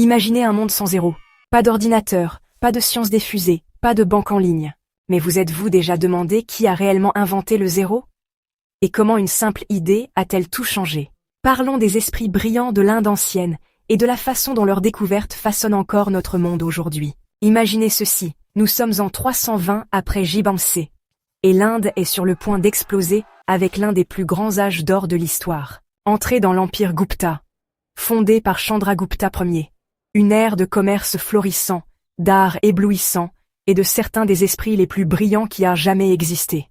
Imaginez un monde sans zéro. Pas d'ordinateur, pas de sciences diffusées, pas de banque en ligne. Mais vous êtes-vous déjà demandé qui a réellement inventé le zéro? Et comment une simple idée a-t-elle tout changé? Parlons des esprits brillants de l'Inde ancienne et de la façon dont leur découverte façonne encore notre monde aujourd'hui. Imaginez ceci, nous sommes en 320 après J-B-C. Et l'Inde est sur le point d'exploser avec l'un des plus grands âges d'or de l'histoire. Entrée dans l'empire Gupta, fondé par Chandragupta Ier. Une ère de commerce florissant, d'art éblouissant et de certains des esprits les plus brillants qui a jamais existé.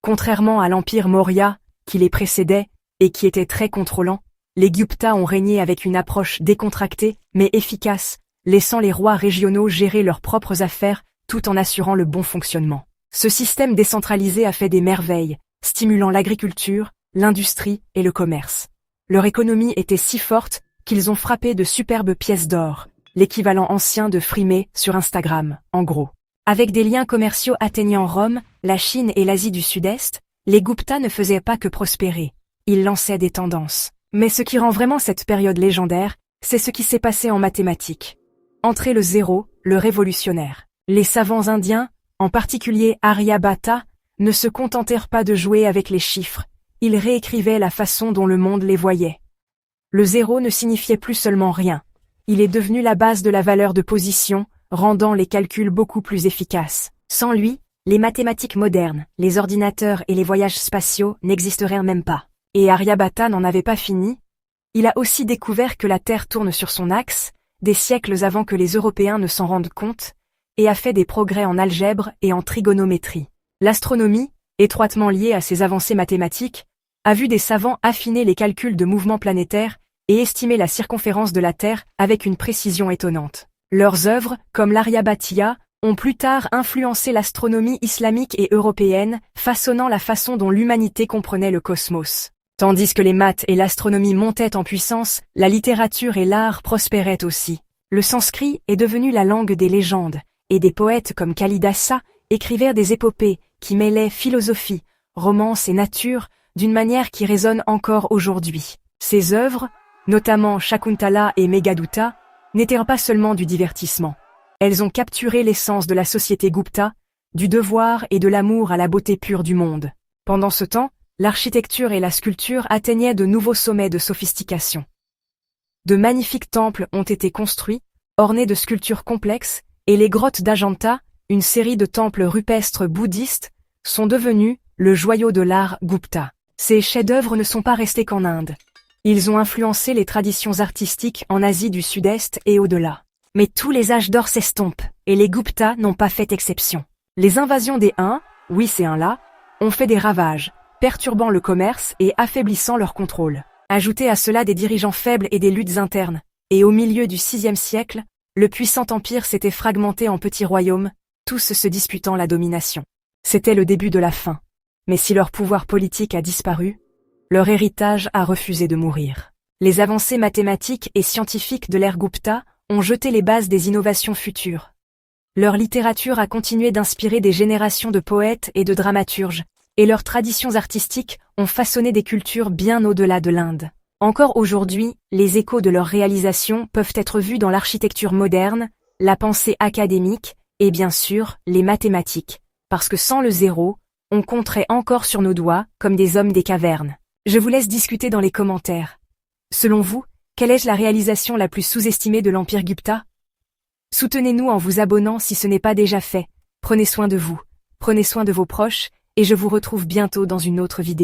Contrairement à l'empire Maurya, qui les précédait et qui était très contrôlant, les Gupta ont régné avec une approche décontractée mais efficace, laissant les rois régionaux gérer leurs propres affaires tout en assurant le bon fonctionnement. Ce système décentralisé a fait des merveilles, stimulant l'agriculture, l'industrie et le commerce. Leur économie était si forte qu'ils ont frappé de superbes pièces d'or, l'équivalent ancien de frimer sur Instagram, en gros. Avec des liens commerciaux atteignant Rome, la Chine et l'Asie du Sud-Est, les Gupta ne faisaient pas que prospérer, ils lançaient des tendances. Mais ce qui rend vraiment cette période légendaire, c'est ce qui s'est passé en mathématiques. Entré le zéro, le révolutionnaire. Les savants indiens, en particulier Aryabhata, ne se contentèrent pas de jouer avec les chiffres, ils réécrivaient la façon dont le monde les voyait. Le zéro ne signifiait plus seulement rien, il est devenu la base de la valeur de position, rendant les calculs beaucoup plus efficaces. Sans lui, les mathématiques modernes, les ordinateurs et les voyages spatiaux n'existeraient même pas. Et Aryabhata n'en avait pas fini. Il a aussi découvert que la Terre tourne sur son axe, des siècles avant que les Européens ne s'en rendent compte, et a fait des progrès en algèbre et en trigonométrie. L'astronomie, étroitement liée à ces avancées mathématiques, a vu des savants affiner les calculs de mouvements planétaires et estimer la circonférence de la Terre avec une précision étonnante. Leurs œuvres, comme l'Aryabhatiya, ont plus tard influencé l'astronomie islamique et européenne, façonnant la façon dont l'humanité comprenait le cosmos. Tandis que les maths et l'astronomie montaient en puissance, la littérature et l'art prospéraient aussi. Le sanskrit est devenu la langue des légendes, et des poètes comme Kalidasa écrivirent des épopées qui mêlaient philosophie, romance et nature d'une manière qui résonne encore aujourd'hui. Ces œuvres, notamment Shakuntala et Meghaduta, n'étaient pas seulement du divertissement. Elles ont capturé l'essence de la société Gupta, du devoir et de l'amour à la beauté pure du monde. Pendant ce temps, l'architecture et la sculpture atteignaient de nouveaux sommets de sophistication. De magnifiques temples ont été construits, ornés de sculptures complexes, et les grottes d'Ajanta, une série de temples rupestres bouddhistes, sont devenus le joyau de l'art Gupta. Ces chefs-d'œuvre ne sont pas restés qu'en Inde. Ils ont influencé les traditions artistiques en Asie du Sud-Est et au-delà. Mais tous les âges d'or s'estompent, et les Gupta n'ont pas fait exception. Les invasions des Huns, oui c'est un là, ont fait des ravages, perturbant le commerce et affaiblissant leur contrôle. Ajoutez à cela des dirigeants faibles et des luttes internes, et au milieu du VIe siècle, le puissant empire s'était fragmenté en petits royaumes, tous se disputant la domination. C'était le début de la fin. Mais si leur pouvoir politique a disparu, leur héritage a refusé de mourir. Les avancées mathématiques et scientifiques de l'ère Gupta ont jeté les bases des innovations futures. Leur littérature a continué d'inspirer des générations de poètes et de dramaturges, et leurs traditions artistiques ont façonné des cultures bien au-delà de l'Inde. Encore aujourd'hui, les échos de leurs réalisations peuvent être vus dans l'architecture moderne, la pensée académique et bien sûr les mathématiques, parce que sans le zéro, on compterait encore sur nos doigts comme des hommes des cavernes. Je vous laisse discuter dans les commentaires. Selon vous, quelle est la réalisation la plus sous-estimée de l'Empire Gupta? Soutenez-nous en vous abonnant si ce n'est pas déjà fait. Prenez soin de vous, prenez soin de vos proches, et je vous retrouve bientôt dans une autre vidéo.